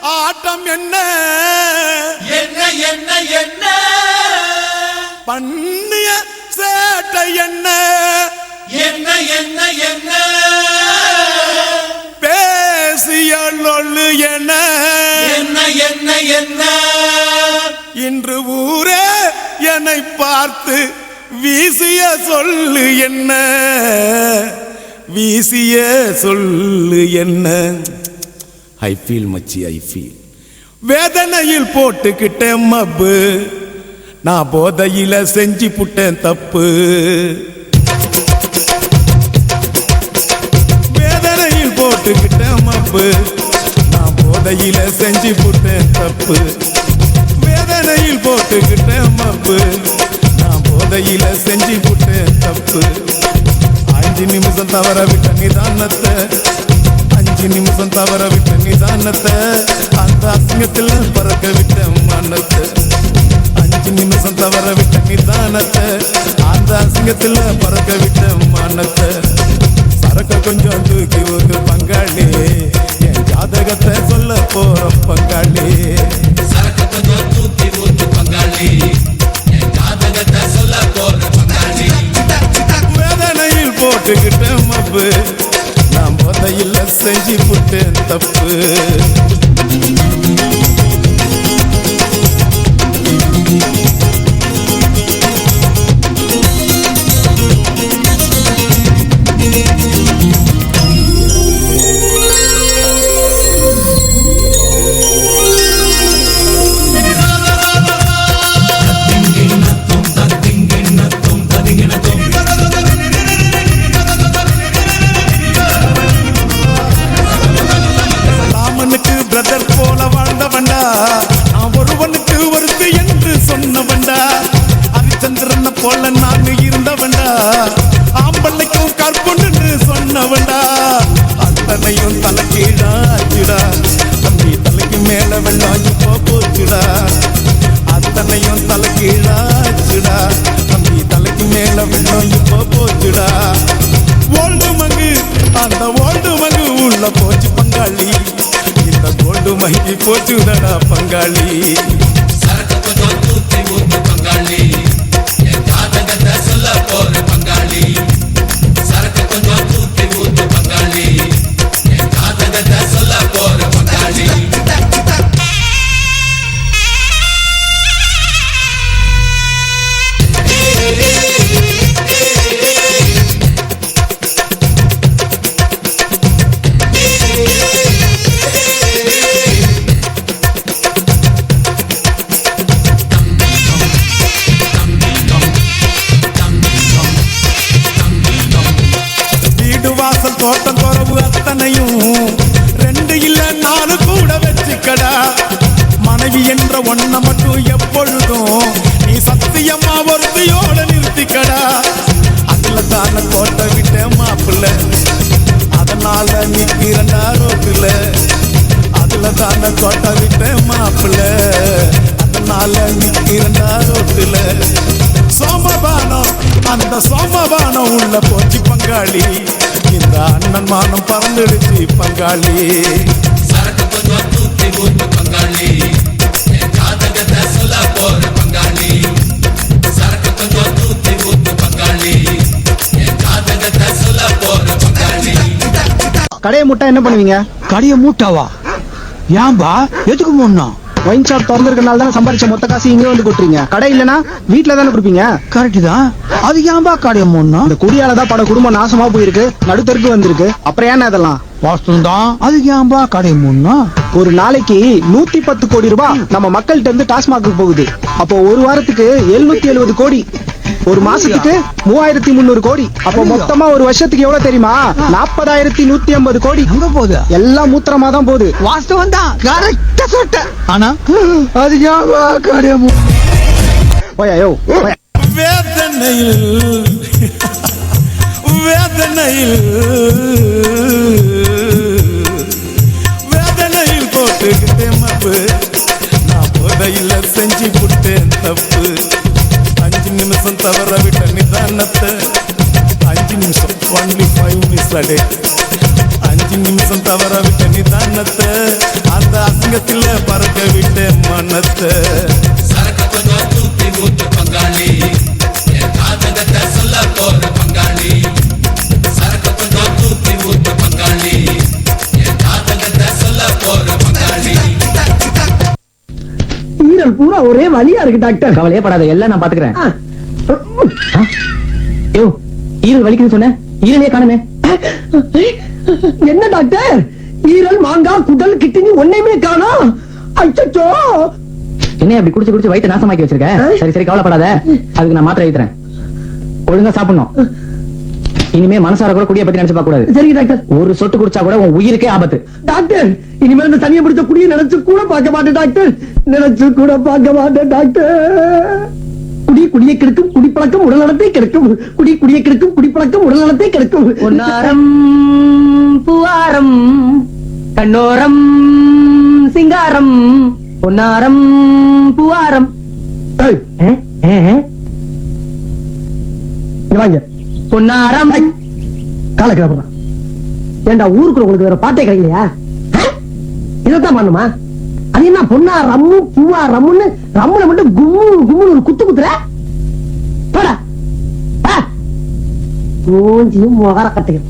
ஆட்டம் என்ன என்ன என்ன என்ன பண்ணிய சேட்டை என்ன என்ன என்ன என்ன பேசிய லொள்ளு என்ன என்ன என்ன என்ன இன்று ஊரே என்னை பார்த்து வீசிய சொல்லு என்ன வீசிய சொல்லு என்ன ஐ ஃபீல் மச்சி ஐ ஃபீல் வேதனையில் போட்டுக்கிட்டேன் மப்பு நான் போதையில செஞ்சு புட்டேன் தப்பு வேதனையில் போட்டுக்கிட்டேன் மப்பு நான் போதையில செஞ்சு புட்டேன் தப்பு வேதனையில் போட்டுக்கிட்டேன் மப்பு நான் போதையில செஞ்சு புட்டேன் தப்பு 5 நிமிஷம் தவற விட்ட நிதானத்தை 5 நிமிஷம் தவற விட்ட நிதானத்தை அந்த அசிங்கத்தில் பறக்க விட்ட மனத்தை 5 நிமிஷம் தவற விட்ட நிதானத்தை அந்த அசிங்கத்தில் பறக்க விட்ட மனத்தை சரக்க கொஞ்சம் தூக்கி ஒரு பங்காளி என் ஜாதகத்தை சொல்ல போற பங்காளி சரக்கு கொஞ்சம் தூக்கி ஊத்து பங்காளி என் ஜாதகத்தை சொல்ல போற பங்காளி வேதனையில் போட்டுக்கிட்டேன் மப்பு நான் போதையில் செஞ்சு புட்டேன் தப்பு பிரதர் போல வாழ்ந்தவண்டா நான் ஒருவனுக்கு ஒருத்தி என்று சொன்னவண்டா ஹரிச்சந்திரனை போல நான் இருந்தவண்டா ஆம்பளைக்கும் கற்புன்னு சொன்னவண்டா அத்தனையும் தலைக்கீழாச்சுடா தம்பி தலைக்கு மேல வெள்ளம் இப்போ போச்சுடா அத்தனையும் தலைக்கீழாச்சுடா தம்பி தலைக்கு மேல வெள்ளம் இப்போ போச்சுடா ஓல்டு மங்கு அந்த ஓல்டு மங்கு உள்ள போச்சு பங்காளி இந்த கோல்டு மங்கி போச்சுடா பங்காளி சரக்கு கொஞ்சம் தூக்கி ஊத்து பங்காளி என் ஜாதகத்தை சொல்ல போற பங்காளி சரக்கு கொஞ்சம் தூக்கி ஊத்து பங்காளி என் ஜாதகத்தை சொல்ல போற பங்காளி தோட்டம் குறவு அத்தனையும் 2 இல்ல 4 கூட வச்சுக்கடா மனைவி என்ற ஒன்ன மட்டும் எப்பொழுதும் நீ சத்தியமா ஒருத்தியோட நிறுத்திக்கடா அதுல தான கோட்டை விட்ட மாப்பிள்ள அதனால நிக்கிறண்டா ரோட்டுல அதுல தான கோட்டை விட்ட மாப்பிள்ள அதனால நிக்கிறண்டா ரோட்டுல சோமபானம் அந்த சோமபானம் உள்ள போச்சு பங்காளி இந்த அண்ணன் மானம் பறந்துடுச்சு பங்காளி சரக்கு கொஞ்சம் தூக்கி ஊத்து பங்காளி என் ஜாதகத்தை சொல்ல போற பங்காளி சரக்கு கொஞ்சம் தூக்கி ஊத்து பங்காளி என் ஜாதகத்தை சொல்ல போற பங்காளி கடையை மூட்டா என்ன பண்ணுவீங்க? கடையை மூட்டாவா? ஏன்பா எதுக்கு மூடணும்? ஒயின் ஷாப் திறந்திருக்கனால தானே சம்பாரிச்ச மொத்த காசு இங்கே வந்து கொடுத்துறீங்க. கடை இல்லனா வீட்டுல தானே கொடுப்பீங்க. கரெக்ட் தான். அது ஏன்பா கடையை மூடணும்? இந்த குடியால தான் பல குடும்பம் நாசமா போயிருக்கு, நடுத்தருக்கு வந்திருக்கு. அப்புறம் ஏன்னா இதெல்லாம் வாஸ்தவம் தான். அதுக்கு ஏன்பா கடையை மூடணும்? ஒரு நாளைக்கு 110 கோடி ரூபாய் நம்ம மக்கள்கிட்ட இருந்து டாஸ்மாக்கு போகுது. அப்போ ஒரு வாரத்துக்கு 770 கோடி, ஒரு மாசத்துக்கு 3300 கோடி. அப்போ மொத்தமா ஒரு வருஷத்துக்கு எவ்வளவு தெரியுமா? 40,150 கோடி. அங்க போகுது. எல்லாம் மூத்திரமா தான் போகுது. வாஸ்தவம் தான். கரெக்டா சொல்லிட்ட. ஆனா அது ஏன்பா கடையை போயோ வேதனையில் வேதனையில் வேதனையில் போட்டுக்கிட்டேன் மப்பு நான் போதையில் செஞ்சு புட்டேன் தப்பு 5 நிமிஷம் தவற விட்ட நிதானத்தை 5 நிமிஷம் only 5 minutes a day 5 நிமிஷம் தவற விட்ட நிதானத்தை அந்த தங்கத்தில பறக்க விட்ட மனத்தை சரக்கு கொஞ்சம் தூக்கி ஊத்து பங்காளி என் ஜாதகத்தை சொல்ல போற பங்காளி சரக்கு கொஞ்சம் தூக்கி ஊத்து பங்காளி என் ஜாதகத்தை சொல்ல போற பங்காளி ஈரல் பூரா ஒரே வலியா இருக்கு டாக்டர். கவலையே படாத, எல்லாம் நான் பாத்துக்கிறேன். ஆ. யோ, ஈரல் வலிக்குன்னு சொன்ன, ஈரலே காணுமே. என்ன டாக்டர், ஈரல் மாங்காய் குடல் கிட்னி ஒண்ணுமே காணோம். அச்சச்சோ. என்ன அப்படி குடிச்சு குடிச்சு வயித்தை நாசமாக்கி வச்சிருக்க? சரி சரி கவலைப்படாத, அதுக்கு நான் மாத்திரை எழுதுறேன். ஒழுங்கா சாப்பிடணும். இனிமே மனசார கூட குடிய பத்தி நினைச்சு பார்க்க கூடாது. சரி டாக்டர். ஒரு சொட்டு குடிச்சா கூட உன் உயிருக்கே ஆபத்து. டாக்டர், இனிமேல் இந்த தனியா பிடிச்ச குடியை நினைச்சு கூட பார்க்க மாட்டேன் டாக்டர். நினைச்சு கூட பார்க்க மாட்டேன் டாக்டர். குடியை கெடுக்கும் குடிப்பழக்கம் உடல் நலத்தை கெடுக்கும். குடியை கெடுக்கும் குடிப்பழக்கம் உடல் நலத்தை கெடுக்கும். பொன்னாரம் பூவாரம் கண்ணோரம் சிங்காரம் பொன்னாரம் பூவாரம். ஏய், இங்க வாங்க. பொன்னாரம் காலக்கிழமை ஏண்டா ஊருக்குள்ள உங்களுக்கு வேற பாட்டே கிடைக்கலையா? இதைத்தான் பண்ணுமா? அது என்ன பொண்ணா ரம்மு பூவா ரம்முன்னு ரம்முல மட்டும் கும்மு கும்முன்னு ஒரு குத்து குத்துற? போடா. மூஞ்சியும் முகர கட்டுங்க.